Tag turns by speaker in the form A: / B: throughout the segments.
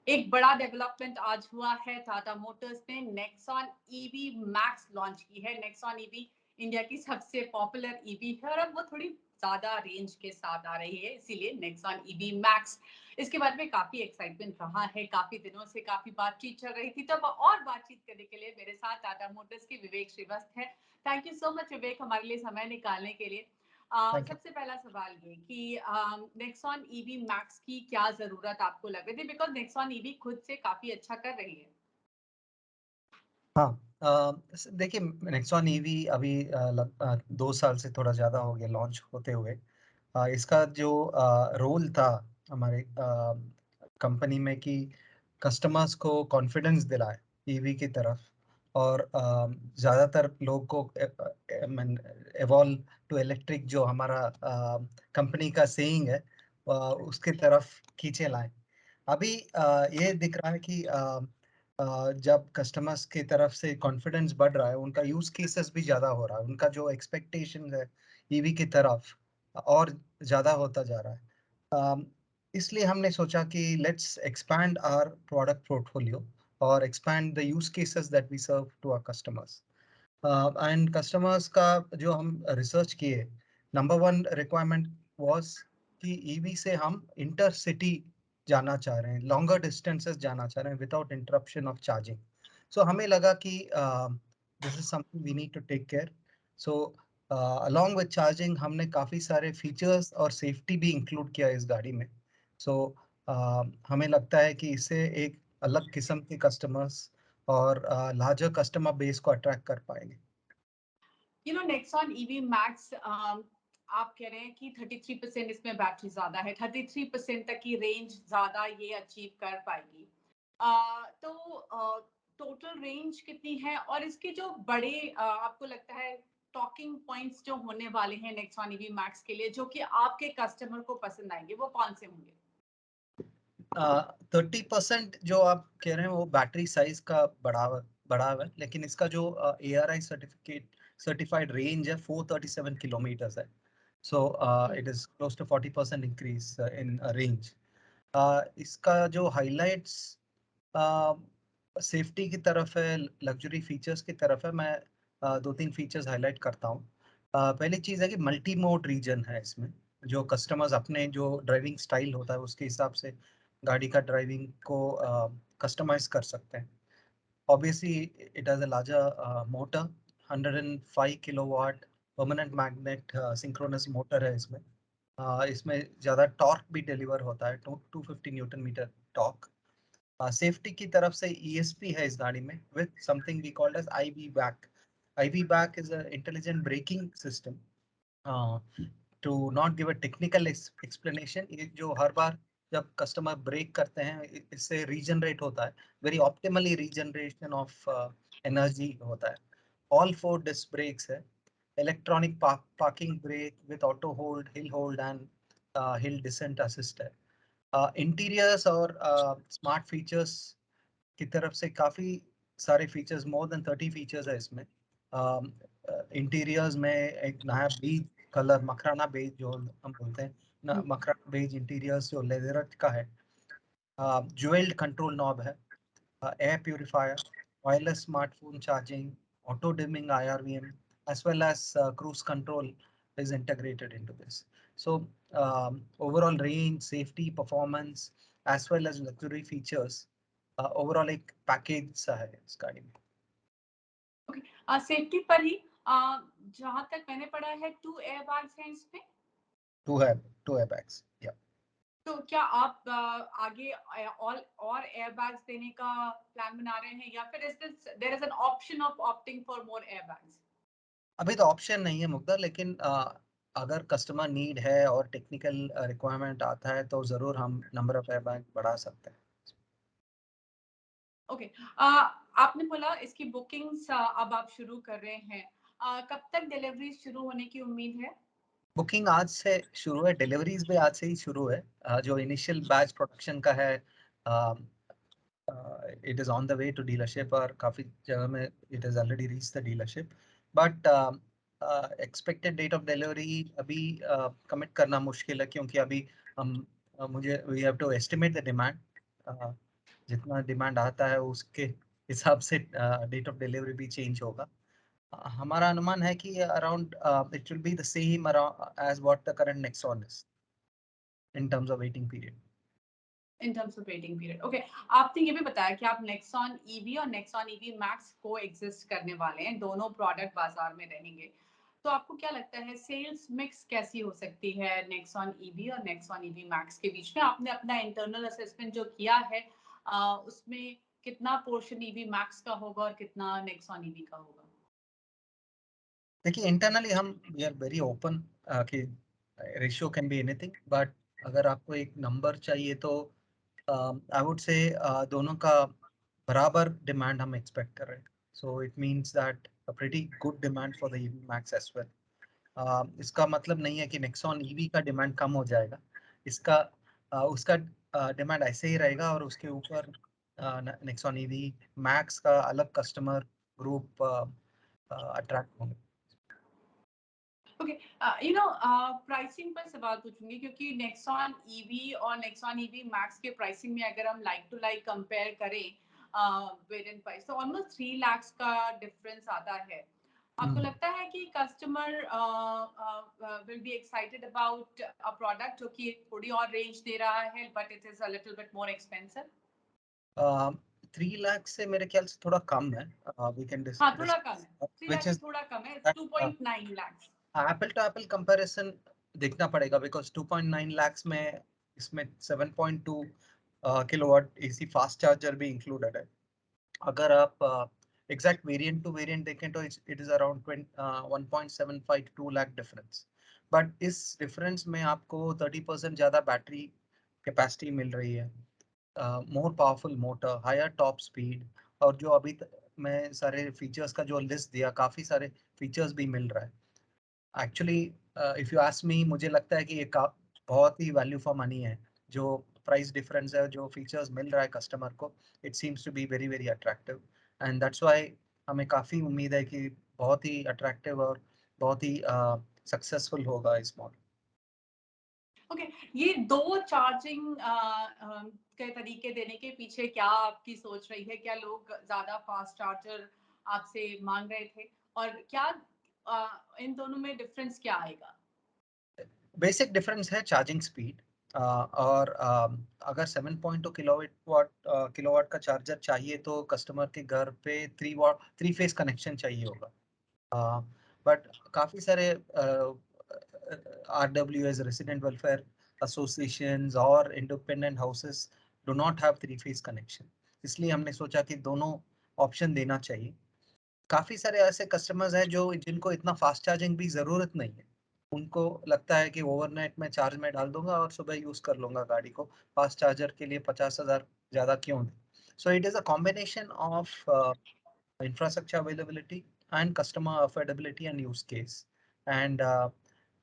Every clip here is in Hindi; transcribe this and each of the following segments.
A: एक बड़ा डेवलपमेंट आज हुआ है। टाटा मोटर्स ने नेक्सॉन ईवी मैक्स लॉन्च की है। नेक्सॉन ईवी इंडिया की सबसे पॉपुलर ईवी है और अब वो थोड़ी ज्यादा रेंज के साथ आ रही है, इसीलिए नेक्सॉन ईवी मैक्स। इसके बारे में काफी एक्साइटमेंट रहा है, काफी दिनों से काफी बातचीत चल रही थी। तो और बातचीत करने के लिए मेरे साथ टाटा मोटर्स के विवेक श्रीवास्तव है। थैंक यू सो मच विवेक, हमारे लिए समय निकालने के लिए।
B: Thank you.
A: सबसे पहला सवाल ये कि नेक्सॉन ईवी मैक्स की क्या जरूरत आपको लग रही थी, बिकॉज नेक्सॉन ईवी खुद से काफी अच्छा कर रही है।
B: हाँ, देखिए, नेक्सॉन ईवी अभी 2 साल से थोड़ा ज़्यादा हो गया लॉन्च होते हुए। इसका जो रोल था हमारे कंपनी में कि कस्टमर्स को कॉन्फिडेंस दिलाए ईवी की तरफ, और ज़्यादातर लोग को एवॉल्व टू इलेक्ट्रिक, जो हमारा कंपनी का सेइंग है, उसके तरफ खींचे लाए। अभी ये दिख रहा है कि जब कस्टमर्स की तरफ से कॉन्फिडेंस बढ़ रहा है, उनका यूज केसेस भी ज़्यादा हो रहा है, उनका जो एक्सपेक्टेशन है ईवी की तरफ और ज़्यादा होता जा रहा है। इसलिए हमने सोचा कि let's expand our product portfolio और expand the use cases that we serve to our customers. And customers का जो हम रिसर्च किए, नंबर वन रिक्वायरमेंट वाज कि ईवी से हम इंटर सिटी जाना चाह रहे हैं, लॉन्गर डिस्टेंसेस जाना चाह रहे हैं without interruption of charging. So हमें लगा कि this is something we need to take care. So along with charging हमने काफ़ी सारे फीचर्स और सेफ्टी भी इंक्लूड किया इस गाड़ी में। सो हमें लगता है कि इससे एक अलग किस्म के कस्टमर्स और लार्जर कस्टमर बेस को अट्रैक्ट कर पाएंगे।
A: नेक्सॉन ईवी मैक्स, आप कह रहे हैं कि 33% इसमें बैटरी ज्यादा है, 33% तक की रेंज ज्यादा ये अचीव कर पाएगी। तो टोटल रेंज कितनी है, और इसके जो बड़े आपको लगता है टॉकिंग पॉइंट्स जो होने वाले हैं नेक्सॉन ईवी मैक्स के लिए, जो कि आपके कस्टमर को पसंद आएंगे, वो कौन से होंगे?
B: 30% जो आप कह रहे हैं वो बैटरी साइज का बढ़ा हुआ है, लेकिन इसका जो ARI सर्टिफाइड रेंज है 437 किलोमीटर्स है। So it is close to 40% increase in range. इसका जो हाइलाइट्स सेफ्टी की तरफ है, लग्जरी फीचर्स की तरफ है। मैं दो तीन फीचर्स हाईलाइट करता हूँ। पहली चीज़ है कि मल्टी मोड रीजन है इसमें, जो कस्टमर्स अपने जो ड्राइविंग स्टाइल होता है उसके हिसाब से गाड़ी का ड्राइविंग को कस्टमाइज कर सकते हैं। Obviously it has a larger motor, 105 kilowatt permanent magnet synchronous motor है इसमें। इसमें ज़्यादा टॉर्क भी डिलीवर होता है, 250 न्यूटन मीटर टॉर्क। सेफ्टी की तरफ से ESP है इस गाड़ी में with something we called as IV back. IV back is a intelligent braking system. To not give a technical explanation, ये जो हर बार जब कस्टमर ब्रेक करते हैं इससे रीजनरेट होता है, very optimally regeneration of energy होता है। ऑल 4 डिस्क ब्रेक्स है, electronic parking brake with auto hold, hill hold and hill descent assist है। इंटीरियर्स और स्मार्ट फीचर्स की तरफ से काफ़ी सारे फीचर्स, मोर देन 30 फीचर्स है इसमें। इंटीरियर्स में एक नया बीज कलर, मकराना बेज जो हम बोलते हैं ना, मकराना बेज इंटीरियर्स जो लेदर का है। ज्वेल्ड कंट्रोल नॉब है, air purifier, wireless smartphone charging, auto dimming IRVM, as well as cruise control is integrated into this. So overall range, safety, performance, as well as luxury features, overall एक पैकेज सा है इस गाड़ी में।
A: सेफ्टी पर ही जहां तक मैंने पढ़ा है 2 एयर बैग्स हैं इसमें।
B: टू है, टू एयरबैग्स, या।
A: तो क्या आप आगे और एयरबैग्स देने का प्लान बना रहे हैं, या फिर is this there is an option of opting for more airbags?
B: अभी तो ऑप्शन नहीं है मुग्धा, लेकिन अगर कस्टमर नीड है और टेक्निकल रिक्वायरमेंट आता है तो जरूर हम नंबर ऑफ एयरबैग बढ़ा सकते हैं।
A: ओके, आपने बोला इसकी बुकिंग्स अब आप शुरू कर रहे हैं। कब तक डिलीवरी शुरू होने की उम्मीद है?
B: बुकिंग आज से शुरू है, डिलीवरीज भी आज से ही शुरू है। जो इनिशियल बैच प्रोडक्शन का है, it is on the way to dealership, और काफ़ी जगह में it is already reach the dealership. But expected date of delivery अभी कमिट करना मुश्किल है, क्योंकि अभी हम मुझे we have to estimate the demand. जितना डिमांड आता है उसके हिसाब से डेट ऑफ डिलीवरी भी चेंज होगा। हमारा अनुमान है कि around it will be the same around as what the current Nexon is in terms of waiting period.
A: In terms of waiting period, okay. आपने ये भी बताया कि आप नेक्सॉन ईवी और नेक्सॉन ईवी मैक्स को एग्जिस्ट करने वाले हैं, दोनों प्रोडक्ट बाजार में रहेंगे। तो आपको क्या लगता है सेल्स मिक्स कैसी हो सकती है नेक्सॉन ईवी और नेक्सॉन ईवी मैक्स के बीच में? आपने अपना इंटरनल असेसमेंट जो किया है उसमें कितना पोर्शन ईवी मैक्स का होगा और कितना नेक्सॉन ईवी का होगा?
B: देखिए इंटरनली हम वी आर वेरी ओपन कि ratio can be anything, but अगर आपको एक नंबर चाहिए तो आई वुड से दोनों का बराबर डिमांड हम एक्सपेक्ट कर रहे हैं। So it means that a pretty good demand for the EV Max as well. इसका मतलब नहीं है कि नेक्सॉन ईवी का डिमांड कम हो जाएगा। इसका उसका डिमांड ऐसे ही रहेगा और उसके ऊपर नेक्सॉन ईवी मैक्स का अलग कस्टमर ग्रुप अट्रैक्ट होंगे।
A: ओके, प्राइसिंग पर सवाल पूछूंगी क्योंकि नेक्सॉन ईवी और नेक्सॉन ईवी मैक्स के प्राइसिंग में अगर हम लाइक टू लाइक कंपेयर करें वेरिएंट प्राइस, तो ऑलमोस्ट 3 लाख का डिफरेंस आता है। आपको
B: हम्म।
A: लगता है कि customer will be excited about a product जो कि थोड़ी और रेंज दे रहा है but it is a little bit more expensive?
B: 3 lakh से मेरे ख्याल से थोड़ा कम है। वी कैन
A: हाँ, थोड़ा कम
B: डिस्कस
A: है, 3
B: विच
A: लाख से
B: इज
A: थोड़ा कम है, 2.9 lakh.
B: Apple to apple comparison देखना पड़ेगा, बिकॉज 2.9 lakhs में इसमें 7.2 किलोवाट एसी फास्ट चार्जर भी इंक्लूडेड है। अगर आप एग्जैक्ट वेरिएंट टू वेरिएंट देखें तो it is around 1.752 lakh difference. But इस डिफरेंस में आपको 30% ज़्यादा बैटरी कैपेसिटी मिल रही है, more powerful motor, higher top speed, और जो अभी मैं सारे फीचर्स का जो लिस्ट दिया, काफ़ी सारे फीचर्स भी मिल रहा है। Actually if you ask me, मुझे लगता है कि ये बहुत ही वैल्यू फॉर मनी है। जो प्राइस डिफरेंस है, जो फीचर्स मिल रहा है कस्टमर को, it seems to be very very attractive, and that's why हमें काफ़ी उम्मीद है कि बहुत ही अट्रैक्टिव और बहुत ही सक्सेसफुल होगा इस मॉडल।
A: ओके, ये दो चार्जिंग के तरीके देने के पीछे क्या आपकी सोच रही है? क्या लोग ज्यादा फास्ट चार्जर आपसे मांग रहे थे और क्या इन दोनों में डिफरेंस क्या आएगा?
B: बेसिक डिफरेंस है चार्जिंग स्पीड, और अगर 7.2 किलोवाट का चार्जर चाहिए तो कस्टमर के घर पे 3 फेज कनेक्शन चाहिए होगा। बट काफ़ी सारे RWS, रेसिडेंट वेलफेयर एसोसिएशंस और independent houses do not have 3 phase connection, इसलिए हमने सोचा कि दोनों ऑप्शन देना चाहिए। काफ़ी सारे ऐसे कस्टमर्स हैं जो जिनको इतना फास्ट चार्जिंग भी ज़रूरत नहीं है। उनको लगता है कि ओवरनाइट में चार्ज में डाल दूंगा और सुबह यूज़ कर लूंगा गाड़ी को, फास्ट चार्जर के लिए 50,000 ज़्यादा क्यों दें। So it is a combination of infrastructure availability and customer affordability and use case, and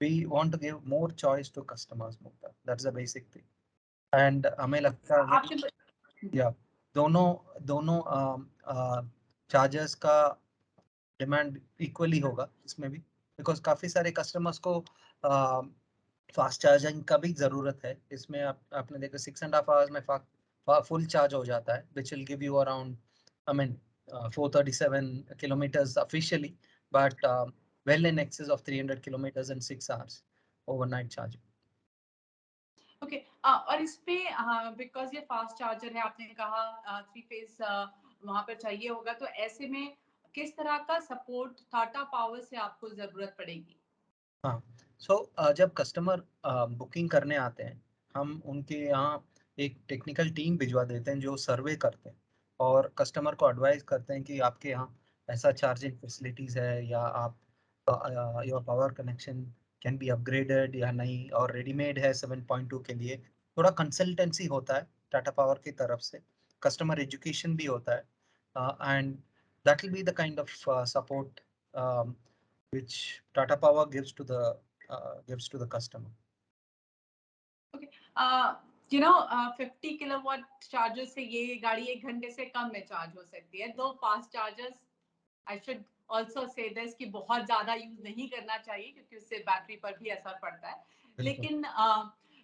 B: we want to give more choice to customers, Mukta. That's the basic thing, and हमें लगता है
A: आपने
B: या दोनों दोनों चार्जर्स का डिमांड इक्वली होगा इसमें भी, बिकॉज काफ़ी सारे कस्टमर्स को फास्ट चार्जिंग का भी ज़रूरत है। इसमें आपने देखा 6.5 आवर्स में फुल चार्ज हो जाता है, which will give you around, I mean 437 kilometres officially, but well in excess of 300 kilometres in 6 hours overnight charging.
A: Okay, और इस पे बिकॉज ये फास्ट चार्जर है, आपने कहा 3 फेज वहां पर चाहिए होगा, तो ऐसे में किस तरह का सपोर्ट टाटा पावर से आपको जरूरत पड़ेगी?
B: हाँ, सो जब कस्टमर बुकिंग करने आते हैं, हम उनके यहाँ एक टेक्निकल टीम भिजवा देते हैं जो सर्वे करते हैं और कस्टमर को एडवाइस करते हैं कि आपके यहाँ ऐसा चार्जिंग फैसिलिटीज़ है, या आप your power connection can be upgraded या नहीं, और रेडीमेड है 7.2 के लिए। थोड़ा कंसल्टेंसी होता है टाटा पावर की तरफ से, कस्टमर एजुकेशन भी होता है, and that will be the kind of support which Tata Power gives to the customer.
A: Okay, 50 kilowatt charger से ये गाड़ी 1 घंटे से कम में चार्ज हो सकती है। दो fast chargers, I should also say this, कि बहुत ज्यादा यूज नहीं करना चाहिए क्योंकि उससे बैटरी पर भी असर पड़ता है।
B: बिल्कुल।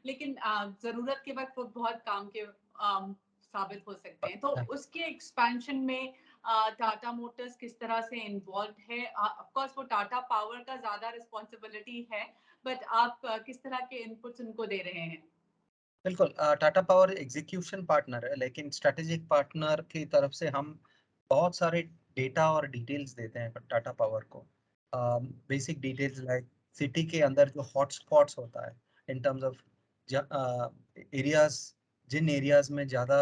A: लेकिन जरूरत के वक्त वो बहुत काम के साबित हो सकते हैं। तो उसके एक्सपेंशन में टाटा मोटर्स किस तरह से इन्वॉल्व है? ऑफ कोर्स वो टाटा पावर का ज़्यादा रिस्पॉन्सिबिलिटी है, बट आप किस तरह के इनपुट्स उनको दे रहे हैं?
B: बिल्कुल, टाटा पावर एग्जीक्यूशन पार्टनर है, लेकिन स्ट्रेटेजिक पार्टनर की तरफ से हम बहुत सारे डेटा और डिटेल्स देते हैं टाटा पावर को। बेसिक डिटेल्स लाइक सिटी के अंदर जो हॉटस्पॉट्स होता है इन टर्म्स ऑफ एरियाज, जिन एरियाज में ज़्यादा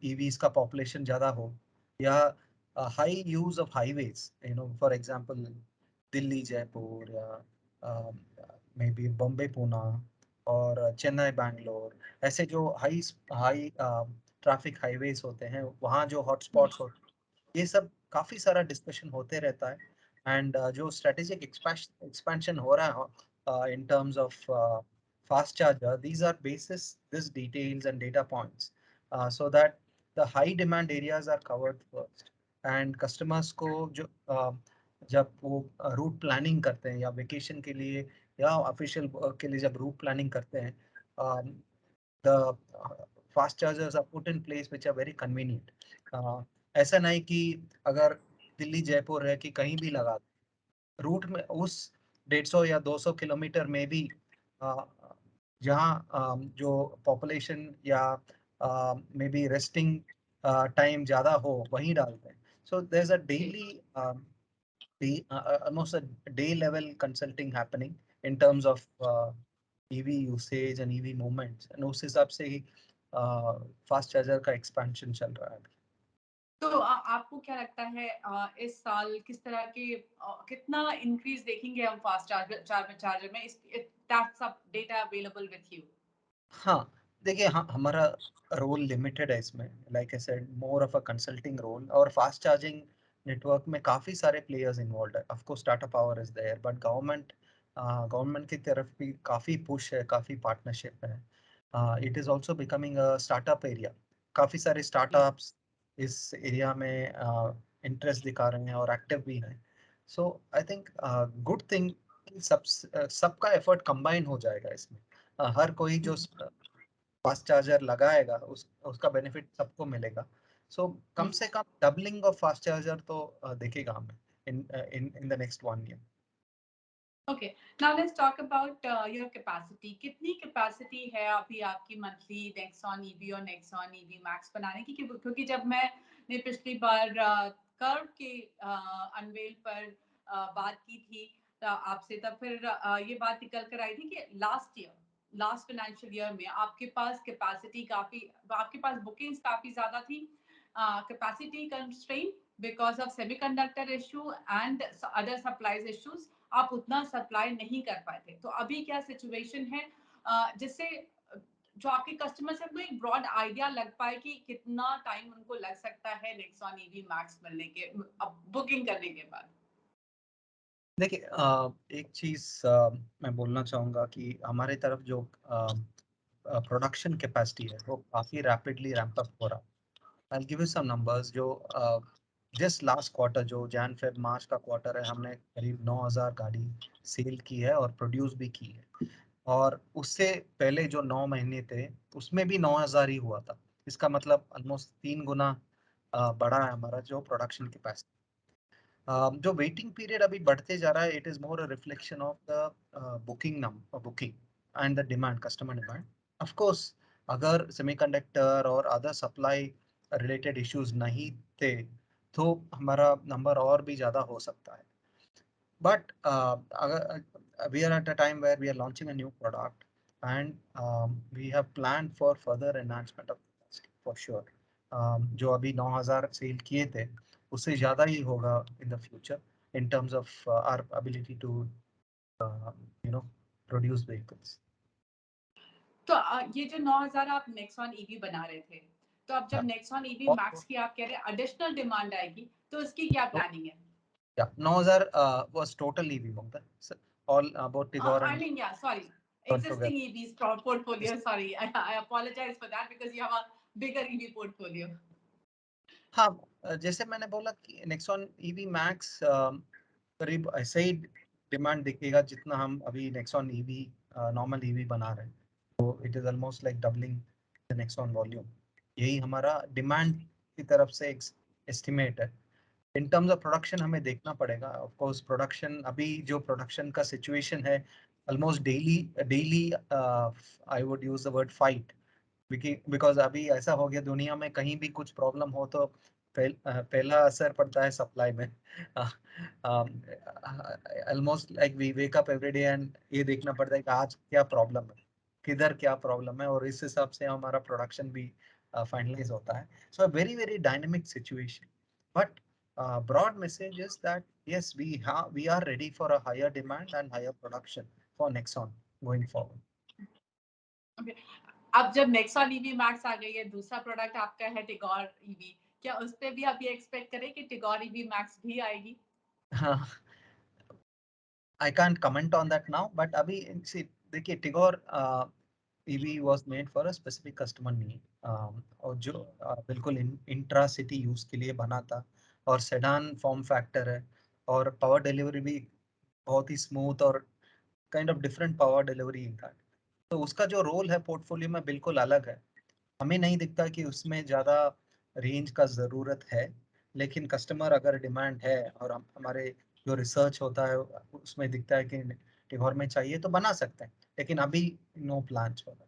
B: ईवीज का पॉपुलेशन ज़्यादा हो, या high use of highways, for example Delhi Jaipur, या मे बी बॉम्बे पूना और चेन्नई बैंगलोर, ऐसे जो हाई हाई ट्रैफिक हाईवेज होते हैं, वहाँ जो हॉटस्पॉट्स होते हैं, ये सब काफी सारा डिस्कशन होते रहता है। एंड जो स्ट्रेटेजिक एक्सपेंशन हो रहा है in terms of fast charger, these are basis this details and data points, so that the high demand areas are covered first, and customers को जो जब वो रूट प्लानिंग करते हैं या वेकेशन के लिए या ऑफिशियल के लिए जब रूट प्लानिंग करते हैं, the fast chargers are put in place which are very convenient. ऐसा नहीं कि अगर दिल्ली जयपुर है कि कहीं भी लगा रूट में उस 150 या 200 किलोमीटर में भी जहाँ जो पॉपुलेशन या मे बी रेस्टिंग टाइम ज़्यादा हो वहीं डालते हैं. So there's a daily almost a day level consulting happening in terms of EV usage and EV movements, and उस हिसाब से ही फास्ट चार्जर का एक्सपेंशन चल रहा है.
A: तो आपको क्या लगता है इस साल किस तरह के कितना इंक्रीज देखेंगे हम फास्ट चार्जर में? That's up data available with you?
B: हाँ, देखिए, हाँ, हमारा रोल लिमिटेड है इसमें. Like I said, more of a consulting role, और फास्ट चार्जिंग नेटवर्क में काफ़ी सारे प्लेयर्स इन्वॉल्व है. Of course Tata power is there, but government की तरफ भी काफ़ी पुश है, काफ़ी पार्टनरशिप है. It is also becoming a startup area. काफ़ी सारे स्टार्टअप्स इस एरिया में इंटरेस्ट दिखा रहे हैं और एक्टिव भी हैं. सो आई थिंक गुड थिंग, सबका एफर्ट कंबाइन हो जाएगा इसमें. हर कोई जो फास्ट चार्जर लगाएगा उसका बेनिफिट सबको मिलेगा. सो कम से कम डबलिंग ऑफ फास्ट चार्जर तो देखेगा हमें in in the next 1 year.
A: Okay, now let's talk about your capacity. कितनी कैपेसिटी है अभी आपकी मंथली नेक्सॉन ईवी और नेक्सॉन ईवी मैक्स बनाने की? क्योंकि जब मैंने पिछली बार कर्व के अनवेल पर बात की थी आपसे, तब फिर ये बात निकल कर आई थी कि लास्ट फाइनेंशियल ईयर में आपके पास कैपेसिटी काफी, आपके पास बुकिंग्स काफी ज्यादा थी, capacity constraint because of semiconductor issue and other supplies issues, आप उतना सप्लाई नहीं कर पाए थे। तो अभी क्या सिचुएशन है जिससे जो आपके कस्टमर्स हैं, एक ब्रॉड आइडिया लग पाए कि कितना टाइम उनको लग सकता है नेक्सॉन ईवी मैक्स मिलने के, बुकिंग करने के बाद?
B: देखिए, एक चीज मैं बोलना चाहूँगा कि हमारे तरफ जो प्रोडक्शन कैपेसिटी है वो काफ़ी रैपिडली रैंप अप हो रहा है. I give you some numbers. जो जस्ट लास्ट क्वार्टर, जो जैन फेब मार्च का क्वार्टर है, हमने करीब 9,000 गाड़ी सेल की है और प्रोड्यूस भी की है. और उससे पहले जो 9 महीने थे उसमें भी 9,000 ही हुआ था. इसका मतलब ऑलमोस्ट 3 गुना बढ़ा है हमारा जो प्रोडक्शन कैपेसिटी. जो वेटिंग पीरियड अभी बढ़ते जा रहा है, it is more a reflection of the booking and the demand, customer demand. Of course, अगर सेमीकंडक्टर और अदर सप्लाई रिलेटेड इश्यूज नहीं थे तो हमारा नंबर और भी ज़्यादा हो सकता है. But we are at a time where we are launching a new product, and we have planned for further enhancement of capacity for sure. जो अभी 9,000 सेल किए थे उससे ज़्यादा ही होगा in the future in terms of our ability to you know produce vehicles.
A: तो ये जो 9,000 आप नेक्सॉन ईवी बना रहे थे, तो अब जब
B: Yeah.
A: नेक्सॉन ईवी
B: और
A: मैक्स की आप कह रहे हैं एडिशनल डिमांड आएगी, तो उसकी क्या
B: तो
A: प्लानिंग है?
B: yeah, 9,000 was total EV, Mumta. So, all about Tigor
A: I
B: and
A: mean, yeah, sorry.
B: Jeep together.
A: Existing EVs portfolio, sorry. I apologize for that because you have a bigger EV portfolio.
B: हाँ, जैसे मैंने बोला कि नेक्सॉन ईवी मैक्स करीब ऐसे ही डिमांड दिखेगा जितना हम अभी नेक्सॉन ईवी नॉर्मल ईवी बना रहे हैं. तो it is almost like doubling the Nexon volume. यही हमारा डिमांड की तरफ से एक एस्टिमेट है। इन टर्म्स ऑफ प्रोडक्शन हमें देखना पड़ेगा। ऑफ कोर्स प्रोडक्शन, अभी जो प्रोडक्शन का सिचुएशन है, almost daily daily I would use the word fight, because अभी ऐसा हो गया दुनिया में, कहीं भी कुछ प्रॉब्लम हो तो पहला असर पड़ता है सप्लाई में। Almost like we wake up every day and ये देखना पड़ता है कि आज क्या प्रॉब्लम है, किधर क्या प्रॉब्लम है, और इस हिसाब से हमारा प्रोडक्शन भी फाइनलाइज होता है। So a very very dynamic situation, but broad message is that yes, we are ready for a higher demand and higher production for Nexon going forward.
A: Okay. अब जब नेक्सॉन ईवी मैक्स आ गई है, दूसरा प्रोडक्ट आपका है टिगोर ईवी, क्या उस पे भी आप ये एक्सपेक्ट करें कि टिगोर ईवी मैक्स भी आएगी?
B: I can't comment on that now, but अभी see, देखिए Tigor EV was made for a specific customer need, और जो बिल्कुल इंट्रा सिटी यूज के लिए बना था, और सेडान फॉर्म फैक्टर है, और पावर डिलीवरी भी बहुत ही स्मूथ और kind of different power delivery in that. तो उसका जो रोल है पोर्टफोलियो में बिल्कुल अलग है। हमें नहीं दिखता कि उसमें ज़्यादा रेंज का ज़रूरत है, लेकिन कस्टमर अगर डिमांड है और हमारे जो रिसर्च होता है उसमें दिखता है कि टिगोर में चाहिए तो बना सकते हैं, लेकिन अभी no plans for that.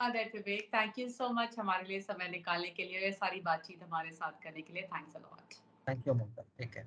A: Alright Vivek, thank you so much हमारे लिए समय निकालने के लिए, ये सारी बातचीत हमारे साथ करने के लिए। Thanks a lot.
B: Thank you Mamta, take care.